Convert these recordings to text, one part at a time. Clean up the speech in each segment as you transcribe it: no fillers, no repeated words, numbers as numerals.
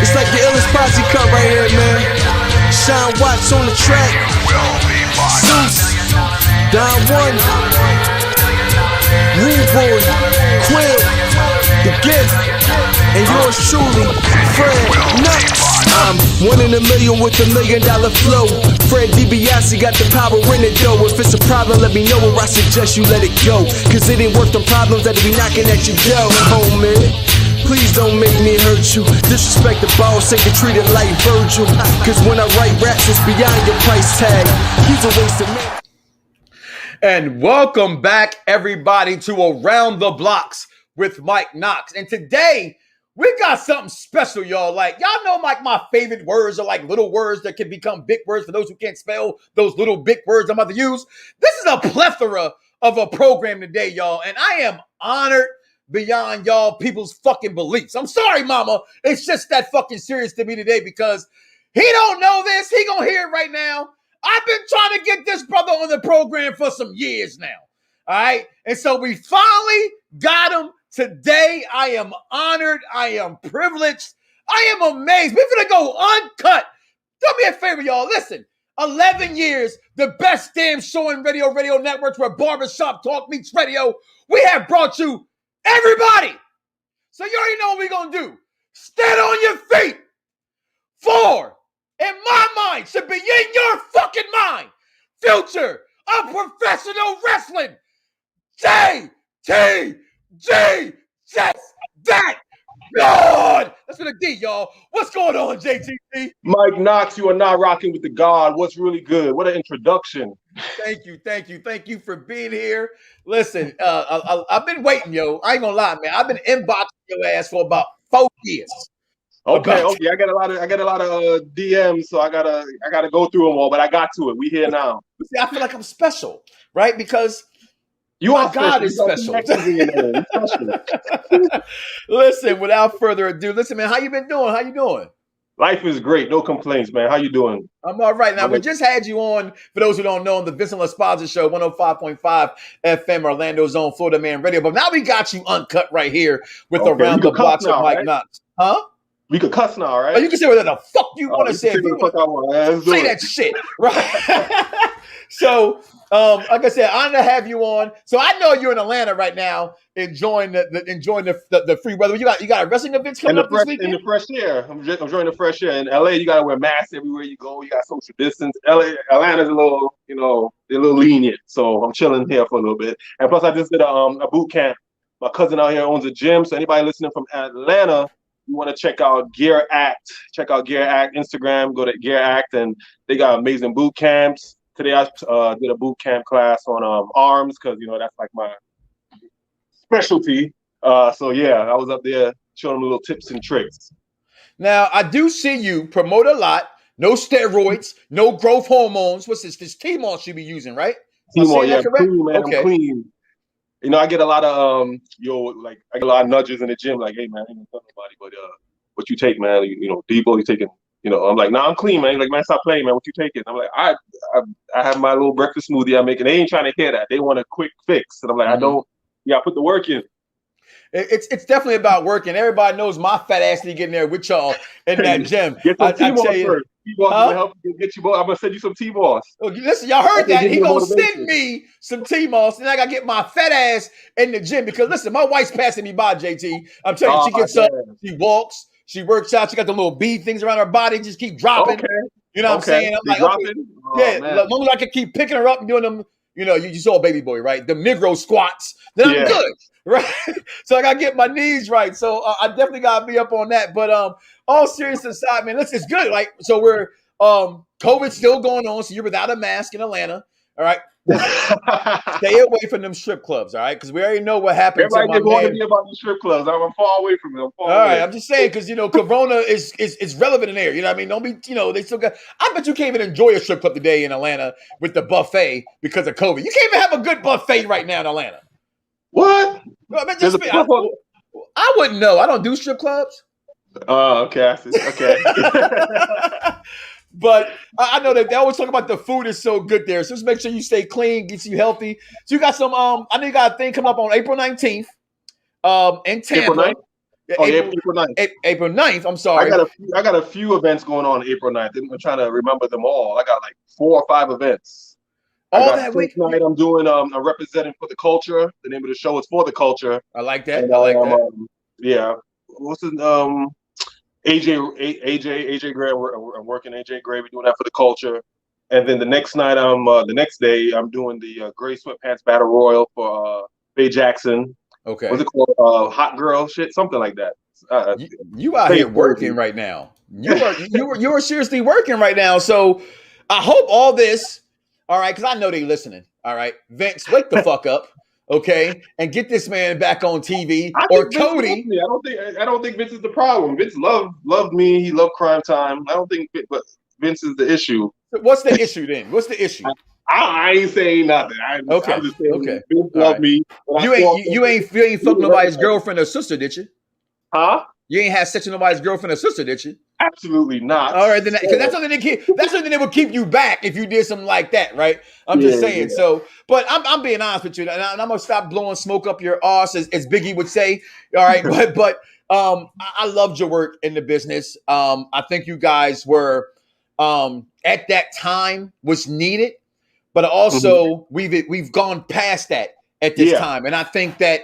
It's like the illest posse cut right here, man. Sean Watts on the track. Zeus, Don One, Rude Boy, Quill, The Gift, and yours truly, Fred Knoxxx. I'm 1 in a million with $1 million flow. Fred DiBiase got the power in it though. If it's a problem, let me know, or I suggest you let it go. Cause it ain't worth the problems that'll be knocking at your door, homie. Please don't make me hurt you. Disrespect the boss, ain't treated like Virgil. Cause when I write raps, it's beyond your price tag. He's a waste of man. And welcome back, everybody, to Around the Bloxxx with Mike Knoxxx. And today, we got something special, y'all. Like, y'all know, like, my favorite words are like little words that can become big words for those who can't spell those little big words I'm about to use. This is a plethora of a program today, y'all. And I am honored beyond y'all people's fucking beliefs. I'm sorry, mama. It's just that fucking serious to me today because he don't know this. He gonna hear it right now. I've been trying to get this brother on the program for some years now. All right. And so we finally got him today. I am honored. I am privileged. I am amazed. We're gonna go uncut. Do me a favor, y'all. Listen, 11 years, the best damn show in radio networks where barbershop talk meets radio. We have brought you everybody. So you already know what we're going to do. Stand on your feet. 4, in my mind, should be in your fucking mind. Future of professional wrestling. JTG. Just that God. That's what it did, y'all. What's going on, JTG? Mike Knoxxx, you are not rocking with the God. What's really good? What an introduction. Thank you for being here. Listen, I've been waiting, yo. I ain't gonna lie, man. I've been inboxing your ass for about 4 years. Okay. I got a lot of DMs, so I gotta go through them all. But I got to it. We here now. See, I feel like I'm special, right? Because God is special. Listen, without further ado, listen, man. How you been doing? How you doing? Life is great. No complaints, man. How you doing? I'm all right. Now, we just had you on, for those who don't know, on the Vincent LaSpaza Show, 105.5 FM, Orlando's own Florida Man Radio. But now we got you uncut right here with Around the Bloxxx with Mike Knoxxx. Huh? We could cuss now, right? Oh, you can say whatever the fuck you want to say. Say that shit, right? So, like I said, honored to have you on. So I know you're in Atlanta right now, enjoying the free weather. You got a wrestling events coming up this weekend? In the fresh air. I'm enjoying the fresh air. In LA, you gotta wear masks everywhere you go. You got social distance. Atlanta's a little, they're a little lenient. So I'm chilling here for a little bit. And plus, I just did a boot camp. My cousin out here owns a gym. So anybody listening from Atlanta, you want to check out Gear Act. Check out Gear Act Instagram. Go to Gear Act, and they got amazing boot camps. Today I did a boot camp class on arms because that's like my specialty. So yeah, I was up there showing them little tips and tricks. Now I do see you promote a lot. No steroids, no growth hormones. What's this? This T-Mall should be using, right? T-Mall, yeah, clean, man. Okay. I'm clean. I get a lot of I get a lot of nudges in the gym, like, hey man, I ain't gonna tell nobody, but what you take, man? Debo, you taking. I'm like, nah, I'm clean, man. He's like, man, stop playing, man. What you taking? I'm like, I have my little breakfast smoothie I'm making. They ain't trying to hear that. They want a quick fix. And I'm like, I don't. Yeah, I put the work in. It's definitely about working. Everybody knows my fat ass to get in there with y'all in that gym. Get some T-balls first. T-balls will help you get you. I'm gonna send you some T-balls. Oh, listen, y'all heard that? He gonna send me some T-balls, and I gotta get my fat ass in the gym because listen, my wife's passing me by. JT, I'm telling you, she gets up, she walks. She works out. She got the little bead things around her body. Just keep dropping. Okay. You know what I'm saying? I'm like, okay. Yeah. As long as I can keep picking her up and doing them, you saw a baby boy, right? The Negro squats. Then I'm good, right? So I got to get my knees right. So I definitely got to be up on that. But all serious aside, man, listen, it's good. Like, so we're COVID's still going on. So you're without a mask in Atlanta. All right. Stay away from them strip clubs, all right? Because we already know what happened. Everybody just want to be about the strip clubs. I'm far away from them. All right, I'm just saying because Corona is relevant in there. You know what I mean? Don't be, they still got. I bet you can't even enjoy a strip club today in Atlanta with the buffet because of COVID. You can't even have a good buffet right now in Atlanta. What? I mean, I wouldn't know. I don't do strip clubs. Oh, okay. Okay. But I know that they always talk about the food is so good there. So just make sure you stay clean, gets you healthy. So you got some, I know you got a thing coming up on April 19th in Tampa. Oh yeah, April 9th. April 9th. I'm I sorry. got a few events going on April 9th. I'm trying to remember them all. I got like 4 or 5 events. I All got that first week. night I'm doing I'm representing for the culture. The name of the show is For the Culture. I like that. And I like that. yeah. What's his AJ Gray, I'm working AJ Gray, we're doing that for the culture. And then the next night the next day I'm doing the Gray Sweatpants Battle Royal for Faye Jackson. Okay. What's it called? Hot girl shit, something like that. You out here working right now. You are seriously working right now. So I hope all this, all right, because I know they listening. All right, Vince, wake the fuck up, okay, and get this man back on TV. Or Cody. I don't think Vince is the problem. Vince loved me. He loved Crime Time. I don't think, but Vince is the issue. What's the issue then? What's the issue? I ain't saying nothing. Okay. I'm just saying Okay. Vince loved me. You ain't fucked nobody's girlfriend or sister, did you? Huh? You ain't had sex with nobody's girlfriend or sister, did you? Absolutely not. All right, then because that's something that would keep you back if you did something like that, right? I'm just saying. Yeah. So, but I'm being honest with you, and I'm gonna stop blowing smoke up your arse, as Biggie would say. All right, but I loved your work in the business. I think you guys were at that time was needed, but also we've gone past that at this time, and I think that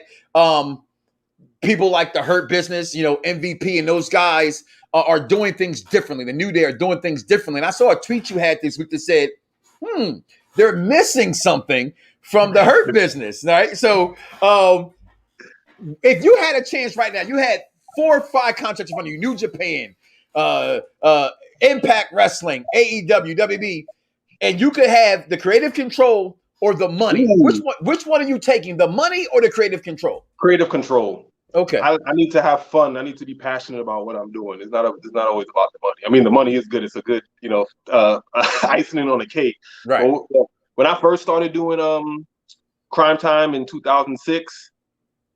people like the Hurt Business, MVP and those guys are doing things differently. The New Day are doing things differently. And I saw a tweet you had this week that said, they're missing something from the Hurt Business, right? So if you had a chance right now, you had 4 or 5 contracts in front of you, New Japan, Impact Wrestling, AEW, WWE, and you could have the creative control or the money. Which one are you taking, the money or the creative control? Creative control. Okay. I need to have fun. I need to be passionate about what I'm doing. It's not always about the money. I mean, the money is good. It's a good, icing on the cake. Right. But when I first started doing Crime Time in 2006,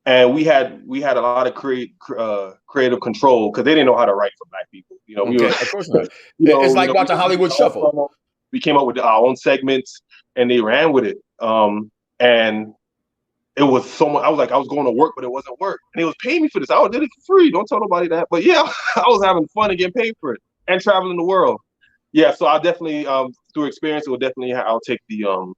and we had a lot of creative control because they didn't know how to write for Black people. We were, of course not. It's like watching Hollywood Shuffle. We came up with our own segments, and they ran with it. And it was so much. I was going to work, but it wasn't work. And they was paying me for this. I did it for free. Don't tell nobody that. But yeah, I was having fun and getting paid for it and traveling the world. Yeah, so I definitely, through experience, I'll take the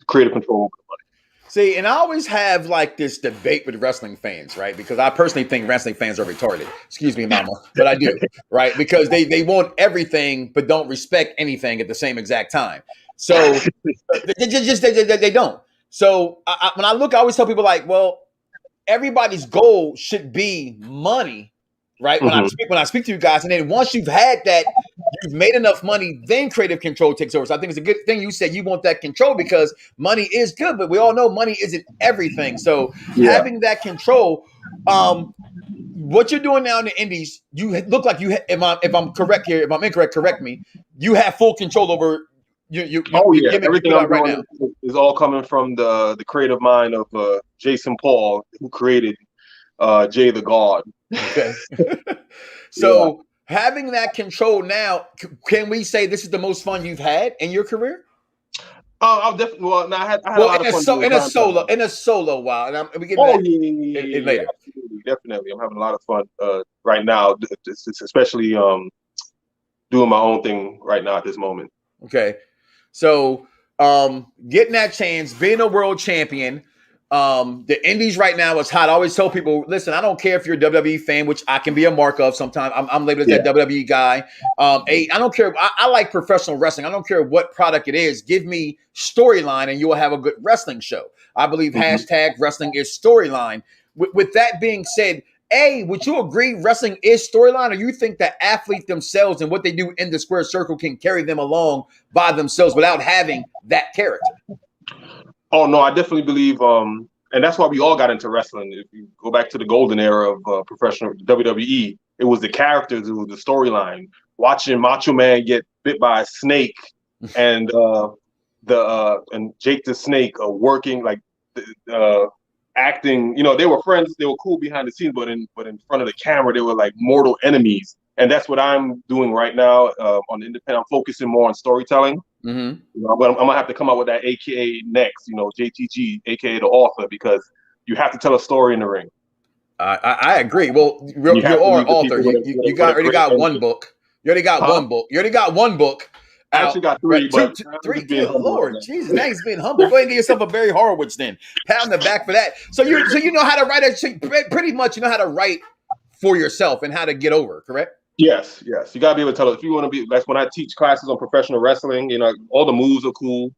creative control over the money. See, and I always have like this debate with wrestling fans, right? Because I personally think wrestling fans are retarded. Excuse me, mama, but I do, right? Because they want everything, but don't respect anything at the same exact time. So they don't. So when I look, I always tell people like, well, everybody's goal should be money, right? When I speak to you guys, and then once you've had that, you've made enough money, then creative control takes over. So I think it's a good thing you said you want that control because money is good, but we all know money isn't everything. So having that control, what you're doing now in the indies, you look like you. If I'm correct here, if I'm incorrect, correct me. You have full control over. Everything I'm doing right now is all coming from the creative mind of Jason Paul, who created Jay the God. Okay. So having that control now, can we say this is the most fun you've had in your career? I'll definitely. Well, no, I had a lot of fun in a solo while, and we get later. Definitely. I'm having a lot of fun right now, especially doing my own thing right now at this moment. Okay. So getting that chance, being a world champion, the indies right now is hot. I always tell people, listen, I don't care if you're a WWE fan, which I can be a mark of sometimes. I'm labeled as that WWE guy. I don't care. I like professional wrestling. I don't care what product it is. Give me storyline and you will have a good wrestling show. I believe hashtag wrestling is storyline. With that being said, would you agree wrestling is storyline, or you think that athletes themselves and what they do in the square circle can carry them along by themselves without having that character? Oh, no, I definitely believe, and that's why we all got into wrestling. If you go back to the golden era of professional WWE, it was the characters, it was the storyline. Watching Macho Man get bit by a snake and Jake the Snake working like acting, they were friends, they were cool behind the scenes, but in front of the camera, they were like mortal enemies. And that's what I'm doing right now on the independent. I'm focusing more on storytelling. I'm gonna have to come up with that AKA next, JTG, AKA the author, because you have to tell a story in the ring. I agree. Well, You you have to are leave the author. people You with a already great got one ending. book. You already got Huh? one book. You already got one book I out. actually got Right, three, two, but I'm three. just being Good humble right Lord, now. Jesus! Now he's being humble. Go ahead and get yourself a Barry Horowitz then. Pat on the back for that. So you know how to write pretty much you know how to write for yourself and how to get over. Correct? Yes, yes. You gotta be able to tell it. If you want to be like when I teach classes on professional wrestling, you know, all the moves are cool,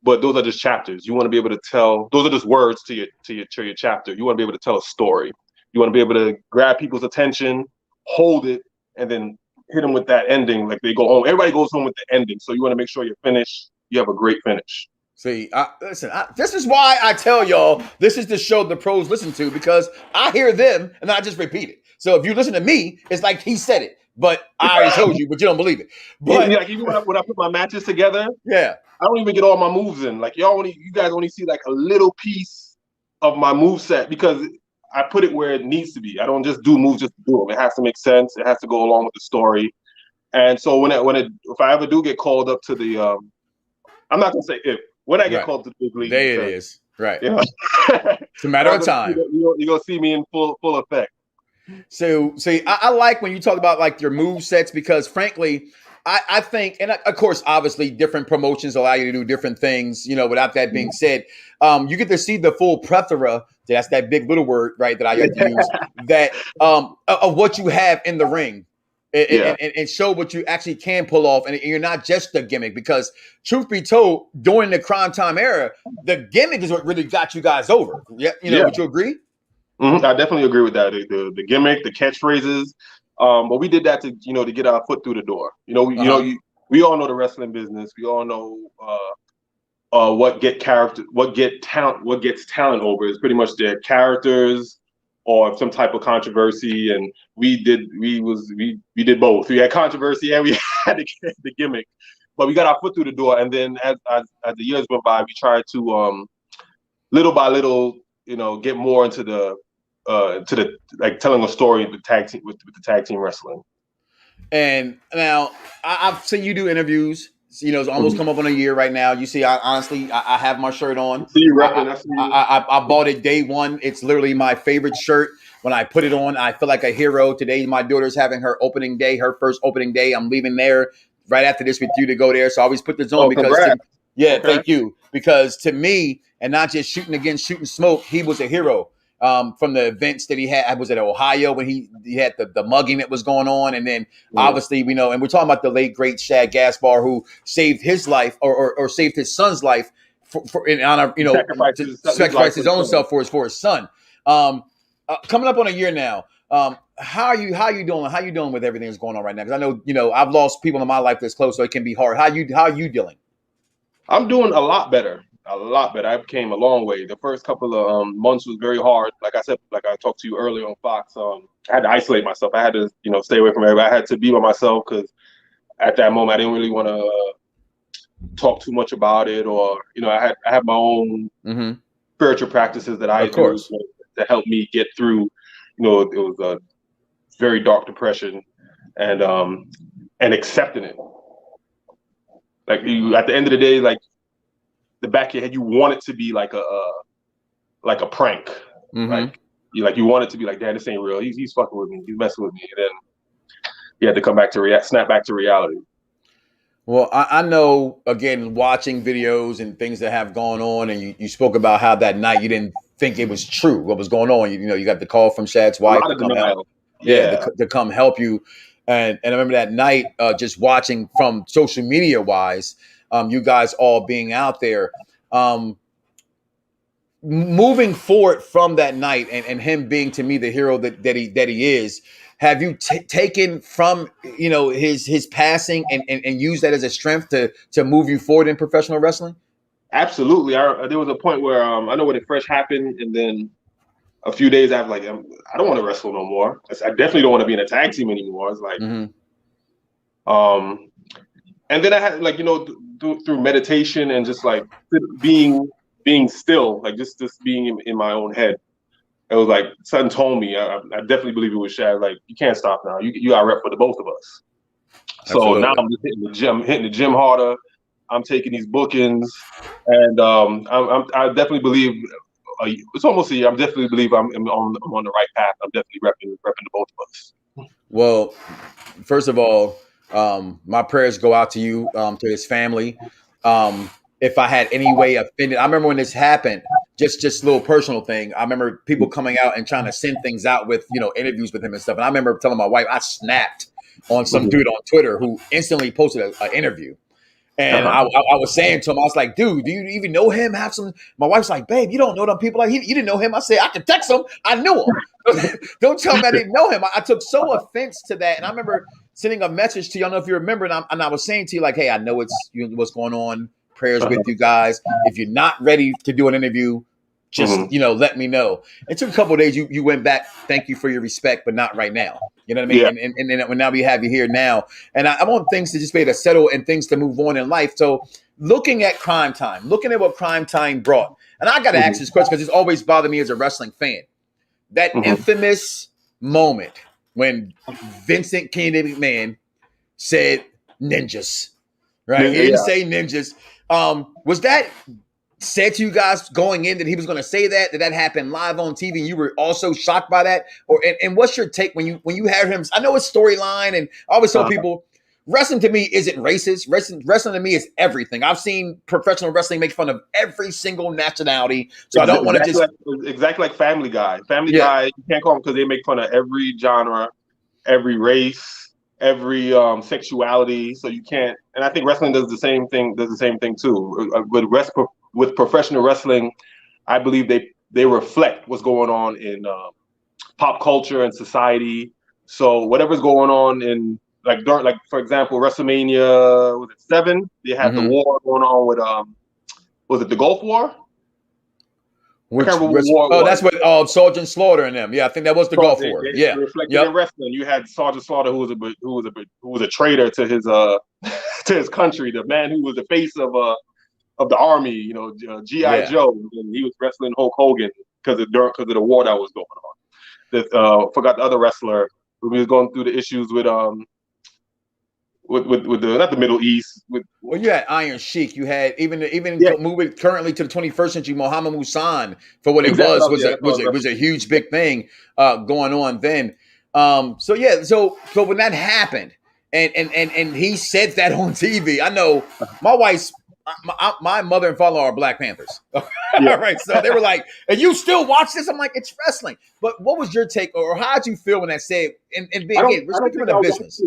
but those are just chapters. You want to be able to tell. Those are just words to your chapter. You want to be able to tell a story. You want to be able to grab people's attention, hold it, and then hit them with that ending. Like they go home. Everybody goes home with the ending. So you want to make sure you're finished. You have a great finish. See, listen, this is why I tell y'all this is the show the pros listen to because I hear them and I just repeat it. So if you listen to me, it's like he said it, but I already told you, but you don't believe it. But Like even when I put my matches together, yeah, I don't even get all my moves in. Like you guys only see like a little piece of my move set because I put it where it needs to be. I don't just do moves just to do them. It has to make sense. It has to go along with the story. And so if I ever do get called up to the, I'm not gonna say if when I get right. called to the big league, There it because is. Right. you know, It's a matter of time. you're gonna see me in full effect. So, see, I like when you talk about like your move sets because, frankly, I think, and of course, obviously, different promotions allow you to do different things. You know, without that being said, you get to see the full plethora. That's that big little word, right? That I like to use that of what you have in the ring. Yeah. And show what you actually can pull off, and you're not just a gimmick. Because truth be told, during the Crime Time era, the gimmick is what really got you guys over. Yeah, Yeah. would you agree? I definitely agree with that. The gimmick, the catchphrases, but we did that to get our foot through the door. We all know the wrestling business. We all know what gets talent over is pretty much their characters or some type of controversy. And we did both. We had controversy and we had the gimmick, but we got our foot through the door. And then as the years went by, we tried to little by little, get more into the like telling a story with the tag team wrestling. And now I've seen you do interviews. It's almost come up on a year right now. You see, honestly, I have my shirt on. See you repping. I see you. I bought it day one. It's literally my favorite shirt. When I put it on, I feel like a hero. Today, my daughter's having her opening day, her first opening day. I'm leaving there right after this with you to go there. So I always put this on because, okay. Thank you. Because to me, and not just shooting smoke, he was a hero. From the events that he had. I was at Ohio when he had the mugging that was going on. And then obviously we know, and we're talking about the late, great Shad Gaspar, who saved his life or saved his son's life for in honor, to sacrifice his own self for his son. Coming up on a year now. How are you doing? How you doing with everything that's going on right now? Because I know, I've lost people in my life that's close, so it can be hard. How are you dealing? I'm doing a lot better. I came a long way. The first couple of months was very hard. Like I said, like I talked to you earlier on Fox, I had to isolate myself. I had to, stay away from everybody. I had to be by myself because at that moment I didn't really want to talk too much about it, or I had my own spiritual practices that I do to help me get through. It was a very dark depression, and accepting it. Like at the end of the day, like the back of your head, you want it to be like a prank. Like you want it to be like, damn, this ain't real. He's fucking with me. He's messing with me. And then you had to come back to snap back to reality. Well, I know, again, watching videos and things that have gone on, and you spoke about how that night you didn't think it was true what was going on. You got the call from Shad's wife to come help. To come help you. And I remember that night, just watching from social media wise, you guys all being out there. Moving forward from that night and him being to me the hero that he is, have you taken from his passing and used that as a strength to move you forward in professional wrestling? Absolutely. There was a point where I know when it first happened, and then a few days after, like, I don't want to wrestle no more. I definitely don't want to be in a tag team anymore. It's like, and then I had through meditation and just like being still, like just being in my own head. It was like something told me. I definitely believe it was Shad. Like, you can't stop now. You got rep for the both of us. Absolutely. So now I'm just hitting the gym harder. I'm taking these bookings, and I definitely believe it's almost a year. I definitely believe I'm on the right path. I'm definitely repping the both of us. Well, first of all, my prayers go out to you, to his family. If I had any way offended, I remember when this happened, just a little personal thing. I remember people coming out and trying to send things out with, interviews with him and stuff. And I remember telling my wife, I snapped on some dude on Twitter who instantly posted an interview. And I was saying to him, I was like, dude, do you even know him? My wife's like, babe, you don't know them people. Like, you didn't know him. I said, I can text him. I knew him. Don't tell me I didn't know him. I took so offense to that. And I remember sending a message to you. I don't know if you remember. And I was saying to you, like, hey, I know what's going on. Prayers with you guys. If you're not ready to do an interview, just, let me know. It took a couple of days. You went back. Thank you for your respect, but not right now. You know what I mean? Yeah. And then now we have you here now. And I want things to just be able to settle and things to move on in life. So looking at Crime Time, looking at what Crime Time brought. And I got to ask this question because it's always bothered me as a wrestling fan. That infamous moment when Vincent Kennedy McMahon said ninjas, right? He didn't say ninjas. Was that said to you guys going in that he was going to say that happened live on TV and you were also shocked by that? And what's your take when you heard him? I know it's storyline, and I always tell people wrestling to me isn't racist. Wrestling to me is everything. I've seen professional wrestling make fun of every single nationality. So I don't want to just exactly like Family Guy. Family Guy, you can't call them because they make fun of every genre, every race, every sexuality. So you can't. And I think wrestling does the same thing. Too. With professional wrestling, I believe they reflect what's going on in pop culture and society. So whatever's going on in like for example, WrestleMania, was it 7? They had the war going on with was it the Gulf War? That's what Sergeant Slaughter and them. Yeah, I think that was the Gulf War. Yeah, reflected in wrestling. You had Sergeant Slaughter, who was a traitor to his to his country, the man who was the face of the army, G.I. Joe, and he was wrestling Hulk Hogan because of the war that was going on. Forgot the other wrestler when we was going through the issues with the not the Middle East. You had Iron Sheik. You had even moving currently to the 21st century, Mohammed Musan for what it was a huge big thing going on then. So when that happened and he said that on TV, I know my wife's. My mother and father are Black Panthers. Right. So they were like, and you still watch this? I'm like, it's wrestling. But what was your take, or how did you feel when that said, and again, we're speaking of the business.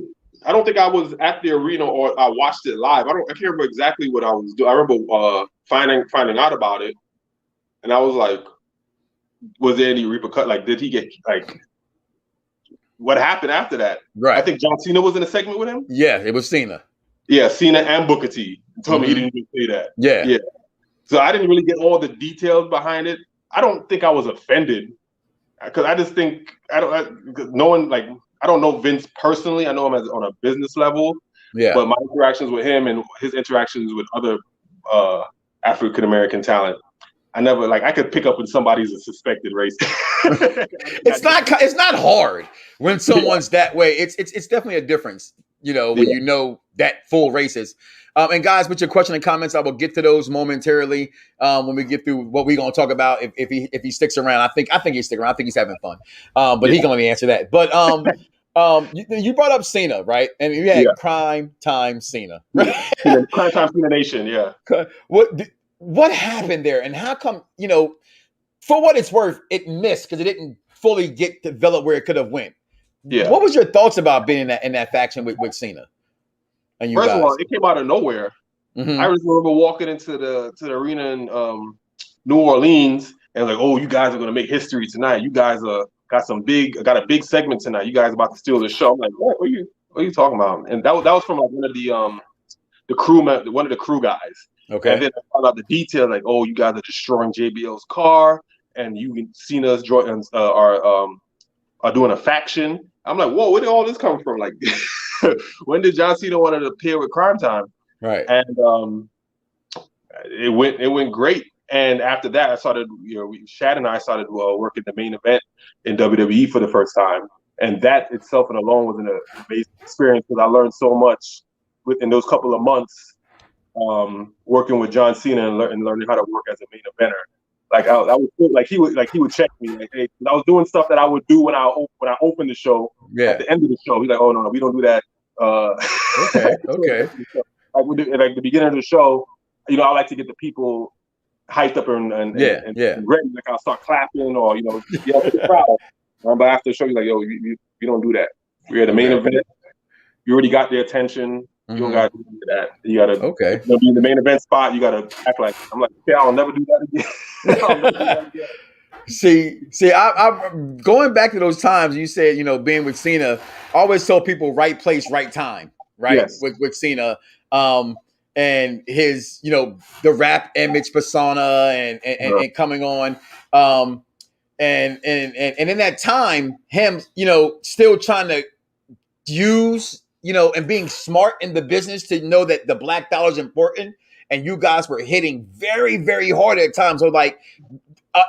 I don't think I was at the arena or I watched it live. I can't remember exactly what I was doing. I remember finding out about it. And I was like, was there any repercussion? Like, did he get, like, what happened after that? Right. I think John Cena was in a segment with him. Yeah, it was Cena. Yeah, Cena and Booker T told me he didn't even say that. Yeah. So I didn't really get all the details behind it. I don't think I was offended because I just think I don't know Vince personally. I know him on a business level. Yeah. But my interactions with him and his interactions with other African American talent, I could pick up when somebody's a suspected racist. It's not hard when someone's that way. It's definitely a difference. When you know that full racist. And guys, with your question and comments, I will get to those momentarily when we get through what we're going to talk about. If he sticks around, I think he's sticking around. I think he's having fun. But he can let me answer that. But you brought up Cena, right? And you had Crime Time Cena, right? Crime Time Cena Nation, yeah. What happened there, and how come for what it's worth, it missed because it didn't fully get developed where it could have went. Yeah. What was your thoughts about being in that faction with Cena? And you First guys? Of all, it came out of nowhere. I just remember walking into the arena in New Orleans and like, oh, you guys are gonna make history tonight. You guys got a big segment tonight. You guys about to steal the show. I'm like, what are you talking about? And that was from like one of the crew guys. Okay. And then I found out the detail, like, oh, you guys are destroying JBL's car, and Cena's are doing a faction. I'm like, whoa, where did all this come from? Like, when did John Cena want to appear with Crime Time? Right. And it went great. And after that, I started, Shad and I started working the main event in WWE for the first time. And that itself and alone was an amazing experience because I learned so much within those couple of months working with John Cena and learning how to work as a main eventer. Like I was like he would check me like, hey, 'cause I was doing stuff that I would do when I opened the show. Yeah. At the end of the show, he's like, oh no, we don't do that. Okay. Like the beginning of the show, you know, I like to get the people hyped up and ready. Like I'll start clapping or yell for the crowd. But after the show, he's like, yo, you don't do that. We're at the main event. You already got their attention. You don't got to do that. You got to be in the main event spot. You got to act like I'm like, yeah, I'll never do that again. See, I'm going back to those times you said, being with Cena. I always tell people right place, right time, right? Yes. With Cena, and his, the rap image persona and coming on, and in that time, him, still trying to use, and being smart in the business to know that the black dollar is important, and you guys were hitting very, very hard at times. So like.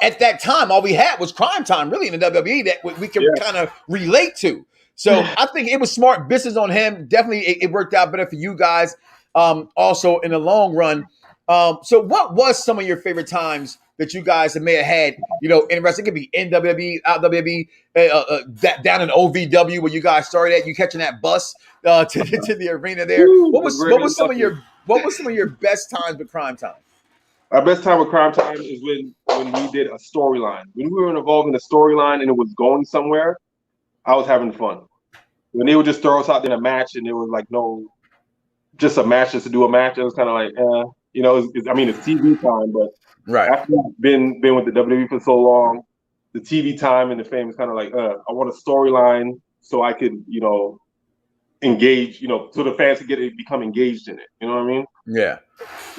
At that time, all we had was Crime Time, really, in the WWE that we could kind of relate to. So I think it was smart business on him. Definitely, it worked out better for you guys. Also, in the long run. So, what was some of your favorite times that you guys may have had? In wrestling, it could be in WWE, out WWE, down in OVW where you guys started at. You catching that bus to the arena there. What was some of your best times with Crime Time? Our best time with Crime Time is when we did a storyline. When we were involved in a storyline and it was going somewhere, I was having fun. When they would just throw us out in a match and it was like just a match just to do a match, it was kind of like, it's TV time, but after I've been with the WWE for so long, the TV time and the fame is kind of like, I want a storyline so I could, engage, so the fans could become engaged in it. You know what I mean? Yeah.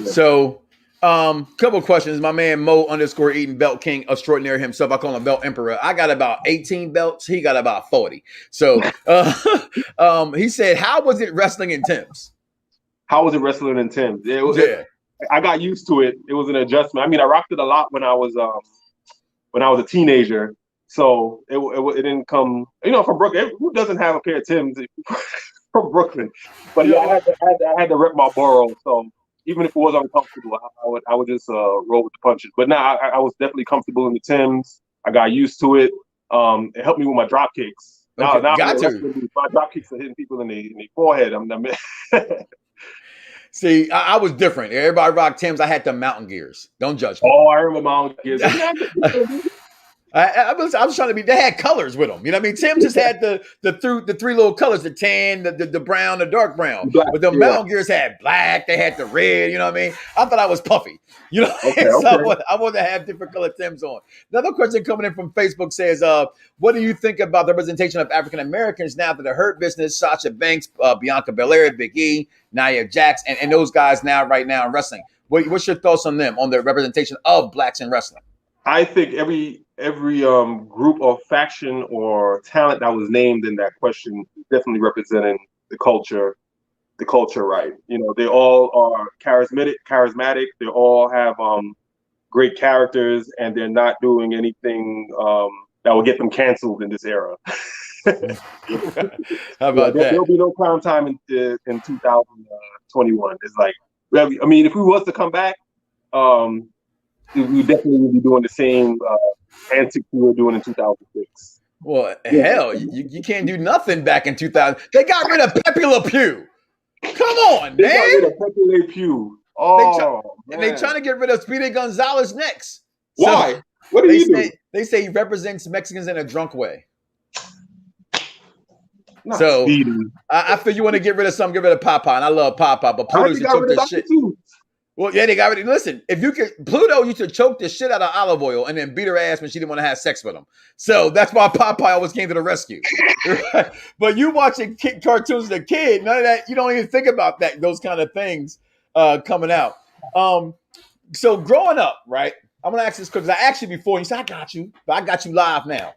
So. Couple of questions. My man Mo _Eaton Belt King Extraordinary himself. I call him Belt Emperor. I got about 18 belts. He got about 40. So he said, how was it wrestling in Tim's? How was it wrestling in Tim's? I got used to it. It was an adjustment. I mean, I rocked it a lot when I was a teenager. So it didn't come, from Brooklyn. Who doesn't have a pair of Tim's from Brooklyn? But I had to rep my borough. So even if it was uncomfortable, I would just roll with the punches. But now I was definitely comfortable in the Timbs. I got used to it. It helped me with my drop kicks. Now my drop kicks are hitting people in the forehead. See, I was different. Everybody rocked Timbs. I had the mountain gears. Don't judge me. Oh, I remember mountain gears. I was trying to be. They had colors with them. You know what I mean? Tim just had the three little colors: the tan, the brown, the dark brown. Black, but the mountain gears had black. They had the red. You know what I mean? I thought I was puffy. So I wanted to have different colored Timbs on. Another question coming in from Facebook says, "What do you think about the representation of African Americans now that the Hurt Business, Sasha Banks, Bianca Belair, Big E, Nia Jax, and those guys right now in wrestling? What's your thoughts on them, on the representation of blacks in wrestling?" I think every group or faction or talent that was named in that question is definitely representing the culture right. They all are charismatic. They all have great characters, and they're not doing anything that will get them canceled in this era. How about that? There'll be no Crime Time in 2021. It's like, I mean, if we was to come back, we definitely would be doing the same antics we were doing in 2006. Well, hell, you can't do nothing back in 2000. They got rid of Pepe Le Pew. Come on, They man. got rid of Pepe Le Pew. Oh, and they trying to get rid of Speedy Gonzalez next. Why? What did he do? They say he represents Mexicans in a drunk way. Not so Speedy. I feel you want to get rid of something, get rid of Popeye, and I love Popeye, but Pluto used to choke this shit. Well, yeah, they got rid of. Listen, if you could, Pluto used to choke the shit out of Olive Oil and then beat her ass when she didn't want to have sex with him. So that's why Popeye always came to the rescue. Right? But you watching cartoons as a kid, none of that. You don't even think about those kind of things coming out. So growing up, right? I'm gonna ask this because I asked you before. And you said I got you, but I got you live now.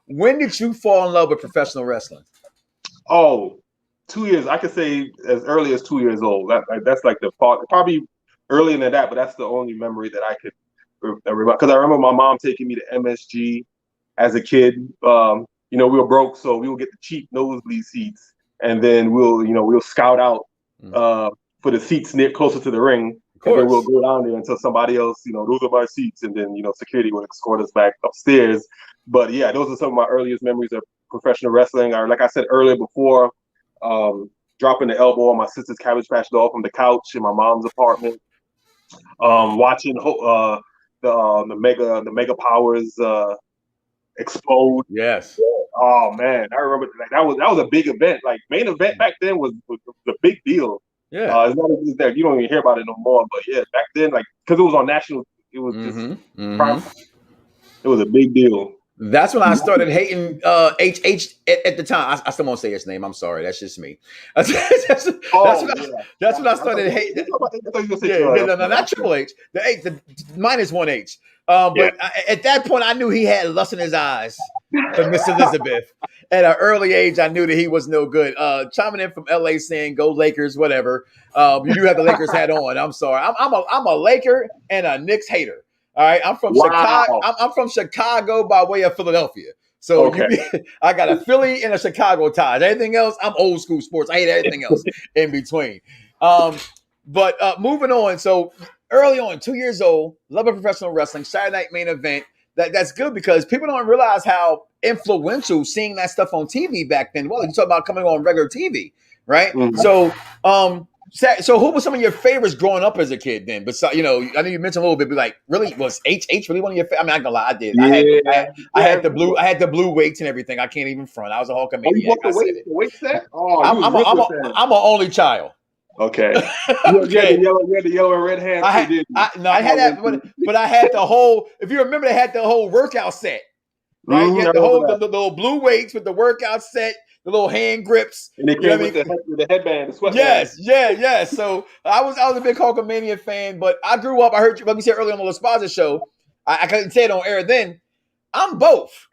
When did you fall in love with professional wrestling? Oh, 2 years. I could say as early as 2 years old. That's like the part. Probably earlier than that, but that's the only memory that I could remember. Because I remember my mom taking me to MSG as a kid. We were broke, so we would get the cheap nosebleed seats, and then we'll scout out for the seats closer to the ring. And then we'll go down there until somebody else, those are my seats, and then security will escort us back upstairs. But yeah, those are some of my earliest memories of professional wrestling. Or like I said earlier before, dropping the elbow on my sister's Cabbage Patch doll from the couch in my mom's apartment, watching the mega powers explode. Yes. Oh man, I remember that was a big event. Like main event back then was a big deal. Yeah. It's not even that you don't even hear about it no more. But yeah, back then, like because it was on national, it was just it was a big deal. That's when I started hating HH at the time. I still won't say his name. I'm sorry. That's just me. That's when I started hating. Not Triple H. The minus one H. But at that point, I knew he had lust in his eyes for Miss Elizabeth. At an early age, I knew that he was no good. Chiming in from LA saying, "Go Lakers," whatever. You do have the Lakers hat on. I'm sorry. I'm a Laker and a Knicks hater. All right, I'm from Chicago. I'm from Chicago by way of Philadelphia. So I got a Philly and a Chicago tie. Anything else, I'm old school sports. I hate everything else in between. But moving on. So early on, 2 years old, love of professional wrestling, Saturday night main event. That's good because people don't realize how influential seeing that stuff on TV back then. Well, you talk about coming on regular TV, right? Mm-hmm. So who were some of your favorites growing up as a kid then? But I know you mentioned a little bit, but like really was HH really one of your favorites? I'm not gonna lie, I did. Yeah. I had the blue weights and everything. I can't even front. I was a Hulkamaniac. Oh, you bought the weight set? Oh, I'm an only child. Okay. You had the yellow and red hands. I had that, but I had the whole. If you remember, they had the whole workout set, right? You had the little blue weights with the workout set, the little hand grips, and they came with the headband, the sweatband. Yes. So I was a big Hulkamania fan, but I grew up. I heard you, like you said earlier on the LaSpaza show. I couldn't say it on air then. I'm both.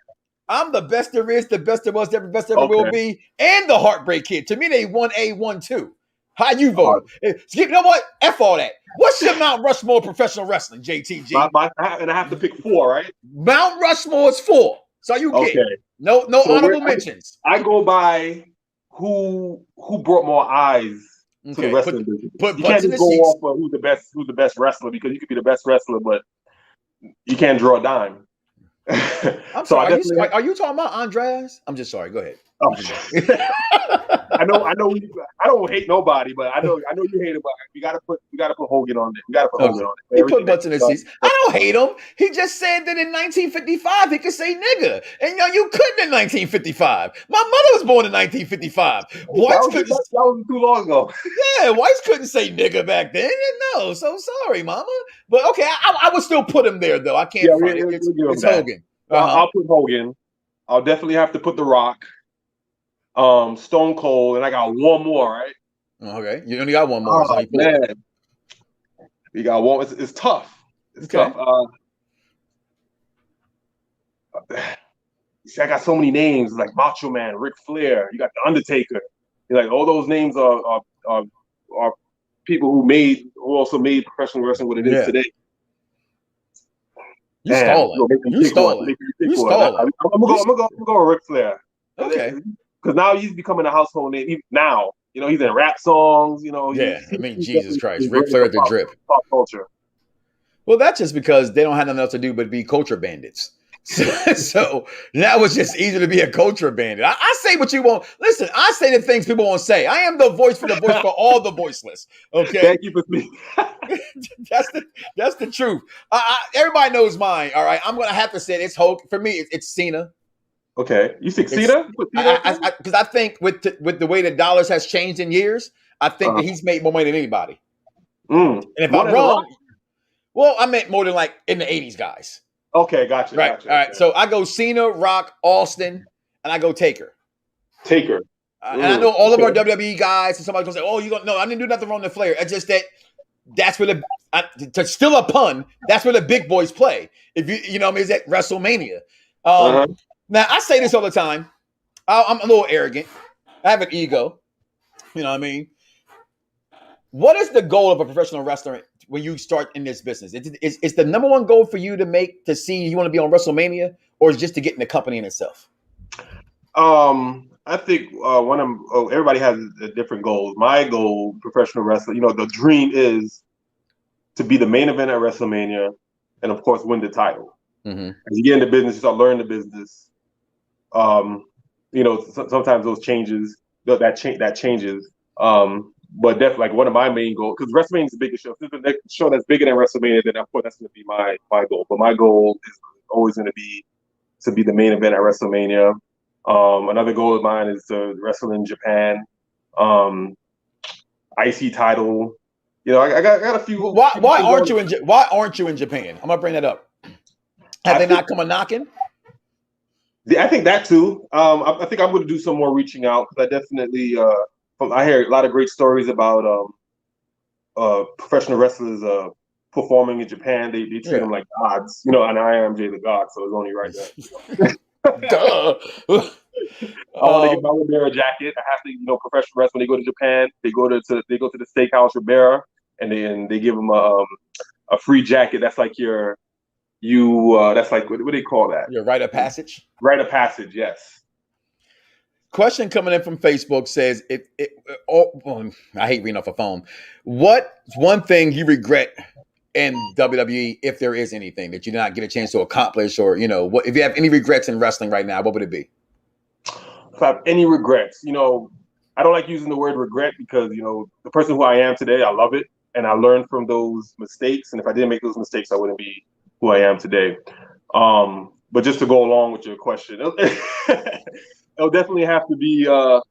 I'm the best there is, the best there was, the best there ever will be, and the Heartbreak Kid. To me, they 1A, 1-2. How you vote? You know what? F all that. What's your Mount Rushmore professional wrestling, JTG? And I have to pick 4, right? Mount Rushmore is 4. So you get no honorable mentions. I go by who brought more eyes to the wrestling business. You can't just go off of who's the best wrestler, because you could be the best wrestler, but you can't draw a dime. I'm sorry. Are you talking about Andreas? I'm just sorry. Go ahead. Oh. I know. I don't hate nobody, but I know you hate it. But we gotta put Hogan on there. We gotta put Hogan on it. He put butts in the seats. I don't hate him. He just said that in 1955 he could say nigga, and you couldn't in 1955. My mother was born in 1955. That was too long ago. Yeah, whites couldn't say nigga back then. No, so sorry, mama. But okay, I would still put him there though. I can't. It's Hogan. I'll put Hogan. I'll definitely have to put The Rock. Stone Cold, and I got one more, right? Okay, you only got one more. Oh, man. You got one. It's tough. It's tough. See, I got so many names like Macho Man, Ric Flair. You got The Undertaker. You're like all those names are people who also made professional wrestling what it is today. You stalling. You stalling. I'm gonna go with Ric Flair. Okay. Because now he's becoming a household name. He's in rap songs. Jesus Christ, Ric Flair at the drip. Pop culture. Well, that's just because they don't have nothing else to do but be culture bandits. So now it's just easy to be a culture bandit. I say what you want. Listen, I say the things people won't say. I am the voice for all the voiceless. Okay. Thank you for me. That's the truth. Everybody knows mine. All right. I'm gonna have to say it's Hulk. For me, it's Cena. Okay, you think Cena? Because I think with the way the dollars has changed in years, I think that he's made more money than anybody. And if I'm wrong, well, I meant more than like in the 80s guys. Okay, gotcha. Right. Gotcha, all right. So I go Cena, Rock, Austin, and I go Taker. And I know all of our WWE guys, and somebody's gonna say, "Oh, you don't know? I didn't do nothing wrong to Flair." It's just that's where to steal a pun. That's where the big boys play. If you know what I mean, is at WrestleMania. Now, I say this all the time. I'm a little arrogant. I have an ego. You know what I mean? What is the goal of a professional wrestler when you start in this business? Is the number one goal for you to see you want to be on WrestleMania, or is it just to get in the company in itself? I think everybody has a different goals. My goal, professional wrestling, the dream is to be the main event at WrestleMania, and of course win the title. Mm-hmm. As you get into business, you start learning the business. Sometimes those changes, that changes. But definitely, like one of my main goals, because WrestleMania is the biggest show. If it's the next show that's bigger than WrestleMania, then of course that's going to be my goal. But my goal is always going to be the main event at WrestleMania. Another goal of mine is to wrestle in Japan. IC title. I got a few. Why aren't you in Japan? I'm gonna bring that up. Have they not come a knocking? I think that too. I think I'm going to do some more reaching out, because I definitely I hear a lot of great stories about professional wrestlers performing in Japan. They treat them like gods, and I am Jay the God, so it's only right that. Duh. I want to get my Ribera jacket. I have to, professional wrestlers, when they go to Japan, they go to the steakhouse Ribera, and they give them a free jacket. That's like that's like what do they call that? Your rite of passage. Rite of passage, yes. Question coming in from Facebook says, I hate reading off a phone. What's one thing you regret in WWE, if there is anything that you did not get a chance to accomplish, or if you have any regrets in wrestling right now, what would it be? If I have any regrets, I don't like using the word regret, because the person who I am today, I love it, and I learned from those mistakes. And if I didn't make those mistakes, I wouldn't be who I am today. But just to go along with your question, it'll definitely have to be. There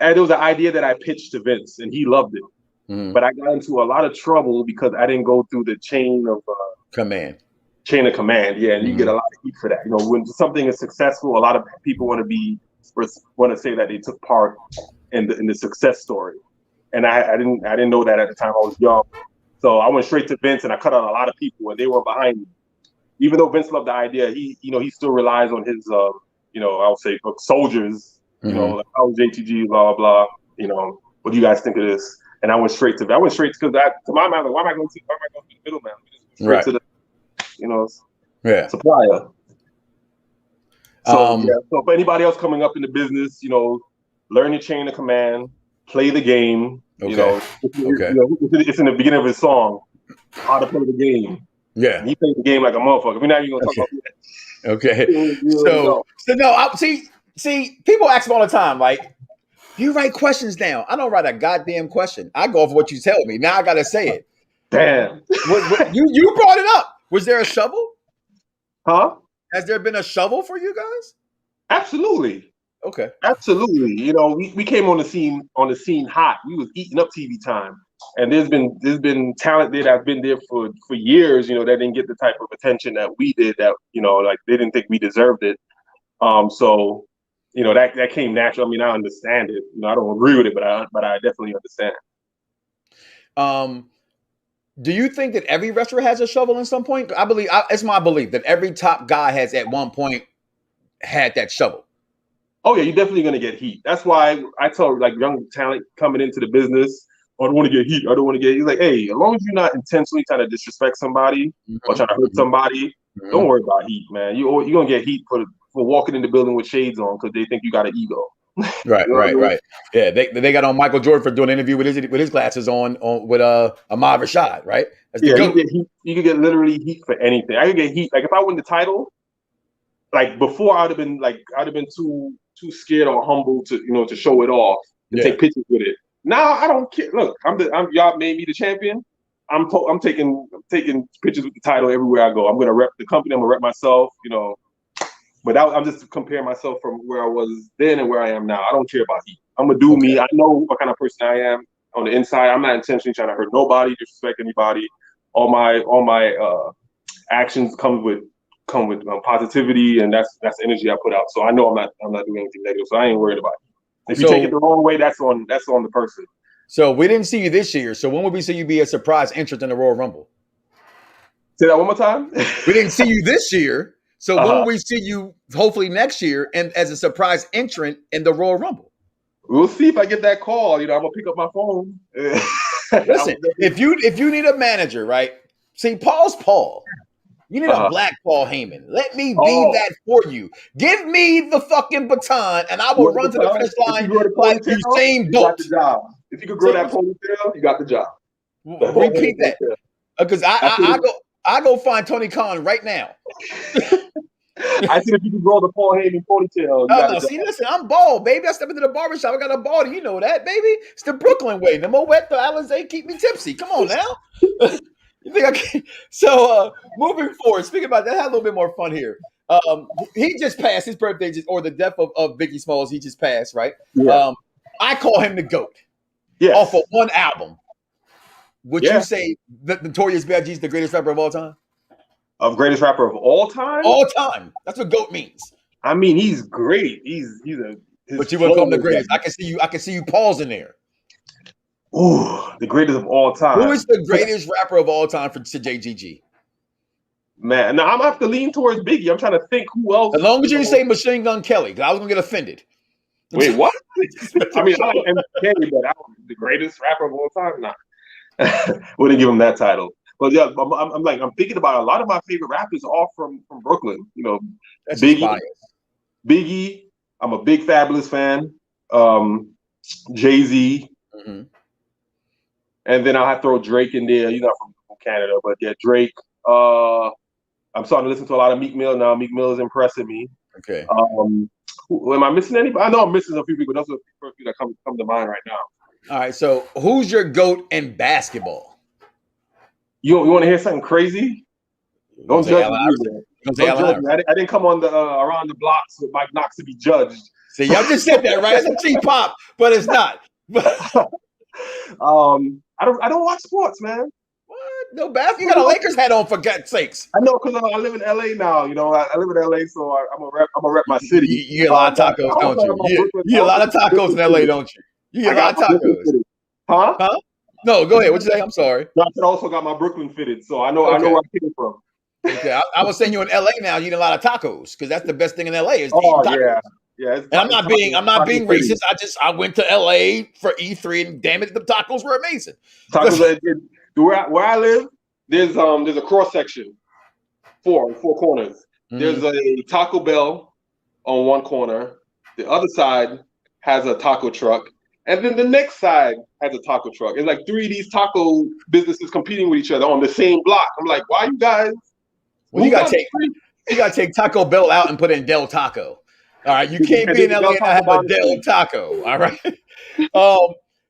was an idea that I pitched to Vince, and he loved it. Mm-hmm. But I got into a lot of trouble because I didn't go through the chain of command. Yeah, and you get a lot of heat for that. When something is successful, a lot of people want to say that they took part in the success story, and I didn't know that at the time. I was young, so I went straight to Vince, and I cut out a lot of people, and they were behind me. Even though Vince loved the idea, he still relies on his I'll say soldiers. Mm-hmm. Like, oh, JTG, blah blah blah. What do you guys think of this? And I went straight to because to my mind, like, why am I going to the middleman? Straight to the supplier. So so for anybody else coming up in the business, learn your chain of command, play the game. It's in the beginning of his song, how to play the game. Yeah, and he played the game like a motherfucker. We're not even gonna talk about that. Okay. See, people ask me all the time, like, you write questions down. I don't write a goddamn question. I go off what you tell me. Now I gotta say it. Damn. You brought it up. Was there a shovel? Huh? Has there been a shovel for you guys? Absolutely. Okay. Absolutely. We came on the scene hot. We was eating up TV time. And there's been talent there that's been there for years, that didn't get the type of attention that we did, that, like they didn't think we deserved it. So that came natural. I mean, I understand it. I don't agree with it, but I definitely understand. Do you think that every wrestler has a shovel in some point? It's my belief that every top guy has at one point had that shovel. Oh yeah, you're definitely gonna get heat. That's why I tell like young talent coming into the business, I don't want to get heat. I don't want to get. He's like, hey, as long as you're not intentionally trying to disrespect somebody or trying to hurt somebody, don't worry about heat, man. You're gonna get heat for walking in the building with shades on because they think you got an ego. Right. Yeah, they got on Michael Jordan for doing an interview with his glasses on with Ahmad Rashad, right? You could get literally heat for anything. I could get heat. Like if I win the title, like before I'd have been too scared or humble to show it off and take pictures with it. Now I don't care. Look, y'all made me the champion. I'm taking pictures with the title everywhere I go. I'm gonna rep the company. I'm gonna rep myself. But I'm just comparing myself from where I was then and where I am now. I don't care about heat. I'm gonna do me. I know what kind of person I am on the inside. I'm not intentionally trying to hurt nobody, disrespect anybody. All my actions come with positivity, and that's the energy I put out. So I know I'm not doing anything negative. So I ain't worried about it. If you take it the wrong way, that's on the person. So we didn't see you this year. So when would we see you be a surprise entrant in the Royal Rumble? Say that one more time. We didn't see you this year. So when will we see you, hopefully next year, and as a surprise entrant in the Royal Rumble? We'll see if I get that call. I'm gonna pick up my phone. Listen, if you need a manager, right? See, Paul's Paul. You need a black Paul Heyman. Let me be that for you. Give me the fucking baton, and I will run to the finish line like Usain Bolt. You got the job. If you could grow that ponytail, you got the job. Repeat that. Because I go find Tony Khan right now. I see if you can grow the Paul Heyman ponytail. No, see, listen, I'm bald, baby. I step into the barbershop. I got a bald. You know that, baby. It's the Brooklyn way. The more wet, the Alizé keep me tipsy. Come on now. You think I can? So, moving forward, speaking about that, I had a little bit more fun here. He just passed his birthday, or the death of Biggie Smalls. He just passed, right? Yeah. I call him the GOAT. Yes. Off of one album. Would you say that Notorious B.I.G. is the greatest rapper of all time? Of greatest rapper of all time? All time. That's what GOAT means. I mean, he's great. He's but you wouldn't call him the greatest. I can see you pausing there. Ooh, the greatest of all time. Who is the greatest rapper of all time to JTG? Man, now I'm gonna have to lean towards Biggie. I'm trying to think who else. As long as you didn't say Machine Gun Kelly, because I was gonna get offended. Wait, what? I mean, I like MK, but the greatest rapper of all time? Nah. Wouldn't give him that title. But yeah, I'm thinking about a lot of my favorite rappers are all from Brooklyn. You know, that's Biggie. I'm a big Fabulous fan. Jay-Z. Mm-hmm. And then I'll have to throw Drake in there. He's not from Canada, but yeah, Drake. I'm starting to listen to a lot of Meek Mill now. Meek Mill is impressing me. Okay. Am I missing anybody? I know I'm missing a few people. Those are the first few that come to mind right now. All right. So who's your GOAT in basketball? You want to hear something crazy? Don't judge me. I didn't come on the Around Da Bloxxx with Mike Knoxxx to be judged. See, y'all just said that, right? It's a cheap pop, but it's not. I don't watch sports, man. What? No basketball? You got a Lakers hat on, for God's sakes. I know, because I live in LA now. You know, I live in LA, so I'm a rep my city. You get a lot of tacos, don't you? You get a lot of tacos in LA, don't you? You get a lot of tacos. Huh? No, go ahead. What you say? I'm sorry. I also got my Brooklyn fitted, so I know where I came from. Okay, I was saying you in LA now. You eat a lot of tacos because that's the best thing in LA is eating tacos. Yeah. And I'm not being racist. I went to LA for E3, and damn it, the tacos were amazing. Tacos. Where I live, there's a cross section, four corners. Mm-hmm. There's a Taco Bell on one corner. The other side has a taco truck, and then the next side has a taco truck. It's like three of these taco businesses competing with each other on the same block. I'm like, why you guys? Well, you gotta take Taco Bell out and put in Del Taco. All right, you can't be in LA and not have a Del Taco. All right.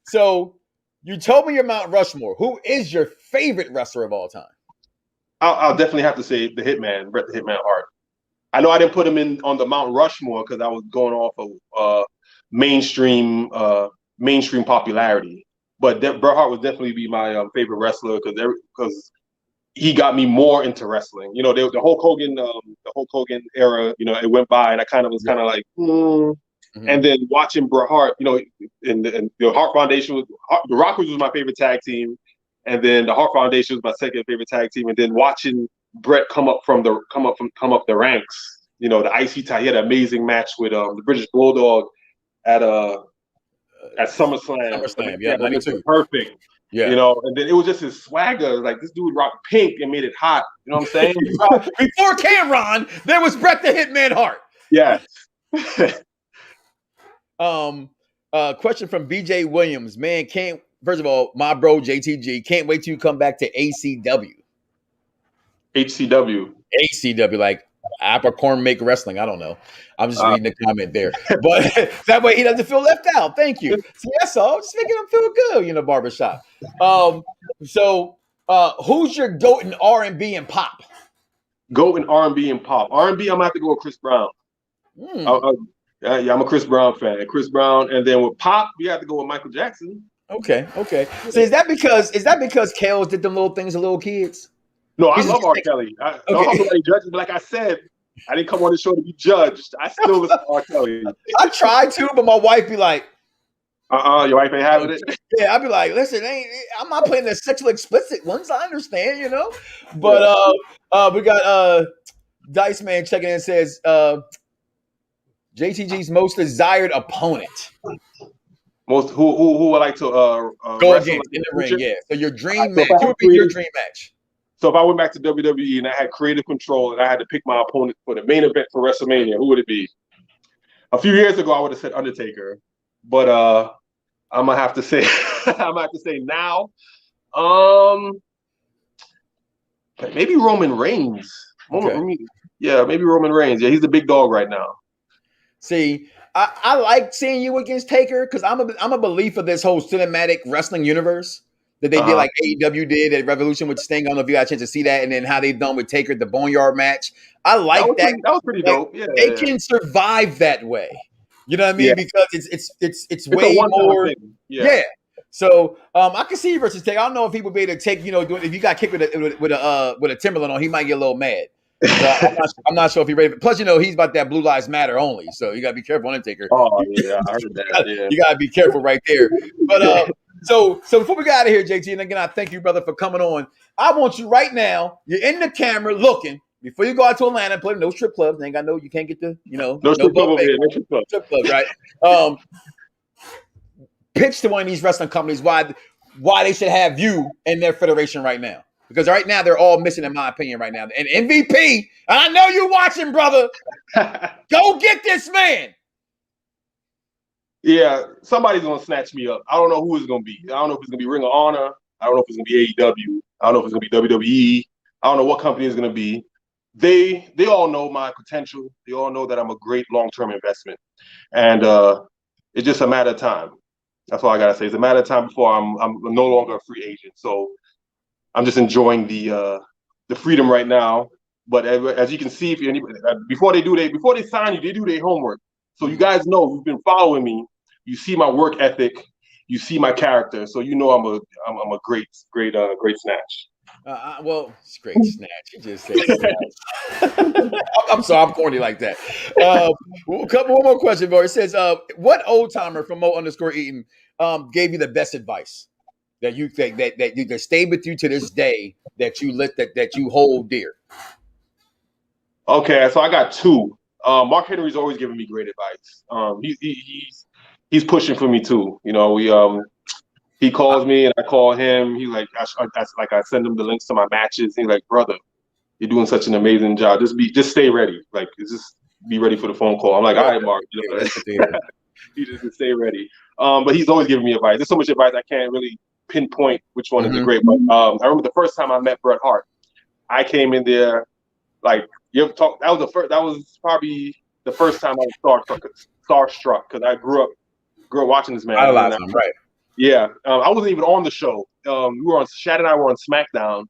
So you told me you're Mount Rushmore. Who is your favorite wrestler of all time? I'll definitely have to say the Hitman, Bret the Hitman Hart. I know I didn't put him in on the Mount Rushmore because I was going off of mainstream popularity. But Bret Hart would definitely be my favorite wrestler because he got me more into wrestling. You know, the Hulk Hogan era. You know, it went by, and I kind of was kind of like, Mm-hmm. And then watching Bret Hart. You know, and the Hart Foundation the Rockers was my favorite tag team, and then the Hart Foundation was my second favorite tag team. And then watching Bret come up the ranks. You know, the IC tie. He had an amazing match with the British Bulldog at SummerSlam. Yeah, 92. Perfect. Yeah. You know, and then it was just his swagger. Like, this dude rocked pink and made it hot. You know what I'm saying? Before Cameron, there was Bret the Hitman Hart. Yeah. Question from BJ Williams. Man, first of all, my bro JTG, can't wait till you come back to ACW. ACW, like Apricorn Make Wrestling. I don't know. I'm just reading the comment there. But that way he doesn't feel left out. Thank you. So that's all. Just making him feel good in the barbershop. So who's your GOAT in R&B and pop? GOAT in R&B and pop. R&B, I'm going to have to go with Chris Brown. I'm a Chris Brown fan. Chris Brown. And then with pop, you have to go with Michael Jackson. Okay. So is that because Kales did them little things to little kids? No, I love R. Kelly. I don't have judging, but like I said, I didn't come on the show to be judged. I still listen to R. Kelly. I tried to, but my wife be like, your wife ain't having it? Yeah, I'd be like, listen, I'm not playing the sexually explicit ones. I understand, you know. But we got Dice Man checking in and says JTG's most desired opponent. Who would like to go against in the ring? Yeah. So your dream match. Who would be your dream match? So if I went back to WWE and I had creative control and I had to pick my opponent for the main event for WrestleMania, who would it be? A few years ago, I would have said Undertaker, but I'm gonna have to say now. Maybe Roman Reigns. Okay. Yeah, maybe Roman Reigns. Yeah, he's the big dog right now. See, I like seeing you against Taker because I'm a believer of this whole cinematic wrestling universe that they did, like AEW did at Revolution with Sting. I don't know if you got a chance to see that, and then how they've done with Taker the Boneyard match. I like that. That was pretty Like, dope. Yeah, they can survive that way. You know what I mean? yeah. Because it's It's a way one-time more. thing. Yeah. So I can see you versus Taker. I don't know if he would be able to take, if you got kicked with a Timberland on, he might get a little mad. So I'm not sure if he's ready. Plus, he's about that Blue Lives Matter only. So you got to be careful on him, Taker. Oh yeah, I heard that. Yeah, You got to be careful right there. But so before we get out of here, JT, and again, I thank you, brother, for coming on. I want you right now. You're in the camera looking before you go out to Atlanta. Play no strip clubs. They ain't got you can't get the no strip club over here. No strip club. Strip club, right? Pitch to one of these wrestling companies why they should have you in their federation right now. Because right now they're all missing, in my opinion, right now. And MVP, and I know you're watching, brother. Go get this man. Yeah, somebody's gonna snatch me up. I don't know who it's gonna be. I don't know if it's gonna be Ring of Honor. I don't know if it's gonna be AEW. I don't know if it's gonna be WWE. I don't know what company it's gonna be. They all know my potential. They all know that I'm a great long-term investment, and it's just a matter of time. That's all I gotta say. It's a matter of time before I'm no longer a free agent. So I'm just enjoying the freedom right now. But as you can see, before they sign you, they do their homework. So you guys know, you've been following me. You see my work ethic. You see my character. So I'm a great snatch. Well, it's great snatch. You just said snatch. I'm sorry, I'm corny like that. One more question, boy. It says, what old timer from Mo_Eaton gave you the best advice that you think that stayed with you to this day that you hold dear? Okay, so I got two. Mark Henry's always giving me great advice. He's pushing for me too. He calls me and I call him. He's like, I send him the links to my matches. He's like, brother, you're doing such an amazing job. Just stay ready. Like, just be ready for the phone call. I'm like, all right, Mark. You just stay ready. But he's always giving me advice. There's so much advice I can't really pinpoint which one is the great one. I remember the first time I met Bret Hart. I came in there like. That was probably the first time I was starstruck because I grew up watching this man. Right. Yeah, I wasn't even on the show. Shad and I were on Smackdown,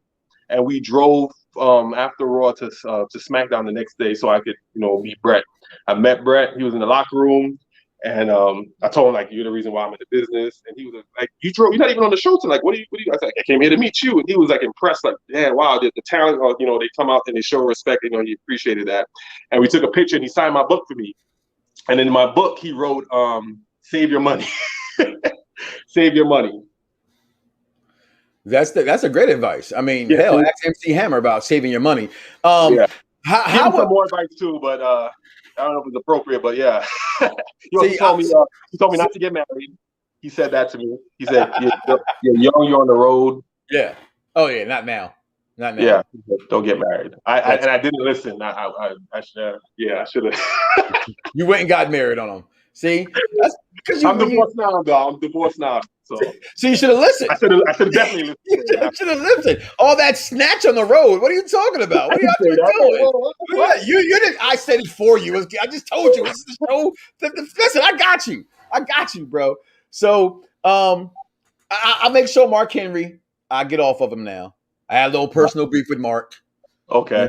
and we drove after Raw to Smackdown the next day so I could meet Bret. I met Bret. He was in the locker room, and I told him like, you're the reason why I'm in the business. And he was like, you're not even on the show tonight. Like, what do you? I said, I came here to meet you. And he was like impressed, like, damn, wow, the talent. They come out and they show respect. He appreciated that. And we took a picture and he signed my book for me. And in my book he wrote, "Save your money." Save your money. That's a great advice. I mean, hell, ask MC Hammer about saving your money. Yeah. How some more advice too, but I don't know if it's appropriate, but yeah. He told me not to get married. He said that to me. He said, you're young, you're on the road. Yeah. Oh yeah, not now. Not now. Yeah. Don't get married. I didn't listen. I should have. You went and got married on him. See? That's because I'm divorced now, though. I'm divorced now. So you should have listened. I should have definitely listened. You should have listened. All that snatch on the road. What are you talking about? What are you doing? You didn't. I said it for you. I just told you. It's the show. Listen, I got you, bro. So I make sure Mark Henry. I get off of him now. I had a little personal beef with Mark. Okay.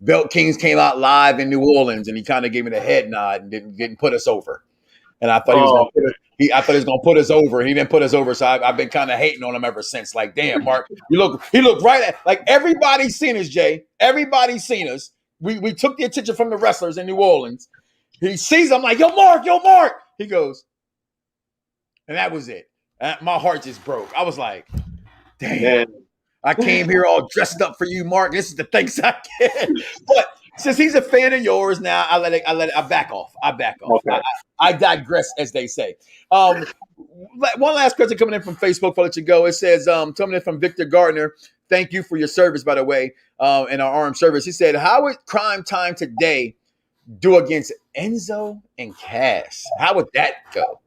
Belt Kings came out live in New Orleans, and he kind of gave me the head nod and didn't put us over. And I thought he was going to put us over. He didn't put us over, so I've been kind of hating on him ever since. Like, damn, Mark, he looked right at like everybody's seen us, Jay. Everybody's seen us. We took the attention from the wrestlers in New Orleans. He sees I'm like, yo, Mark. He goes, and that was it. My heart just broke. I was like, damn. Man. I came here all dressed up for you, Mark. This is the thanks I get. But since he's a fan of yours now, I back off. Okay. I digress, as they say. One last question coming in from Facebook before I let you go. It says, coming in from Victor Gardner, thank you for your service, by the way, in our armed service. He said, how would Crime Time today do against Enzo and Cass? How would that go?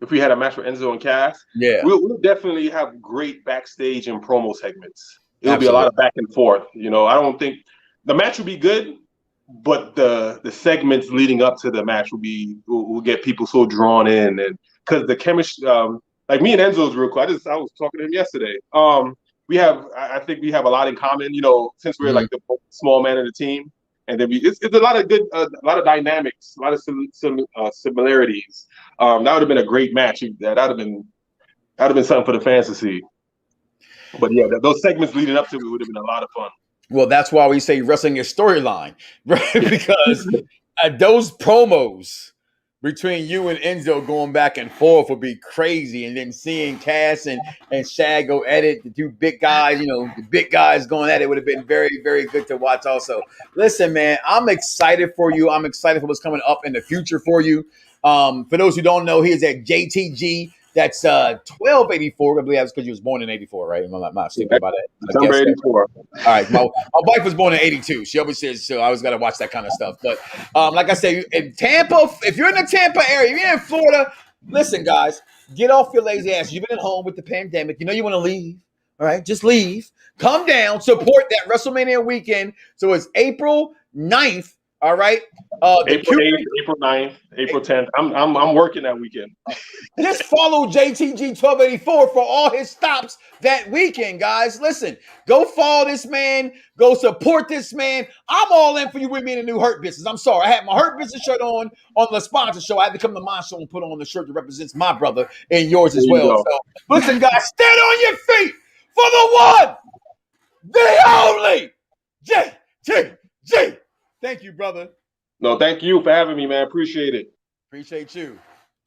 If we had a match with Enzo and Cass, yeah, we'll definitely have great backstage and promo segments. It'll be a lot of back and forth. You know, I don't think the match will be good, but the segments leading up to the match will get people so drawn in, and because the chemistry, like me and Enzo's real cool. I was talking to him yesterday. I think we have a lot in common. You know, since we're like the small man of the team, and then it's a lot of good, a lot of dynamics, a lot of similarities. That would have been a great match. That'd have been something for the fans to see. But yeah, those segments leading up to it would have been a lot of fun. Well, that's why we say wrestling is storyline, right? Because those promos between you and Enzo going back and forth would be crazy. And then seeing Cass and Shag go at it, the two big guys, you know, the big guys going at it would have been very, very good to watch also. Listen, man, I'm excited for you. I'm excited for what's coming up in the future for you. For those who don't know, he is at JTG. That's 1284. I believe that's because you was born in 84, right? I'm not stupid about that. Number 84. All right. My wife was born in 82. She always says, so I always got to watch that kind of stuff. But like I say, in Tampa, if you're in the Tampa area, if you're in Florida, listen, guys, get off your lazy ass. You've been at home with the pandemic. You know you want to leave. All right. Just leave. Come down. Support that WrestleMania weekend. So it's April 9th. All right. April 8th, April 9th, April 10th. I'm working that weekend. Just follow JTG 1284 for all his stops that weekend, guys. Listen, go follow this man. Go support this man. I'm all in for you with me in the new Hurt Business. I'm sorry. I had my Hurt Business shirt on the sponsor show. I had to come to my show and put on the shirt that represents my brother and yours as well. So, listen, guys, stand on your feet for the one, the only JTG. Thank you, brother. No, thank you for having me, man. Appreciate it. Appreciate you.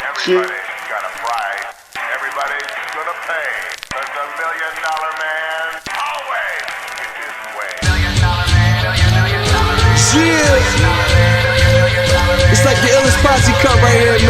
Everybody's got a price. Everybody's gonna pay. But the $1 million man always gets his way. $1 million man. Yeah. It's like the illest posse cut right here, man.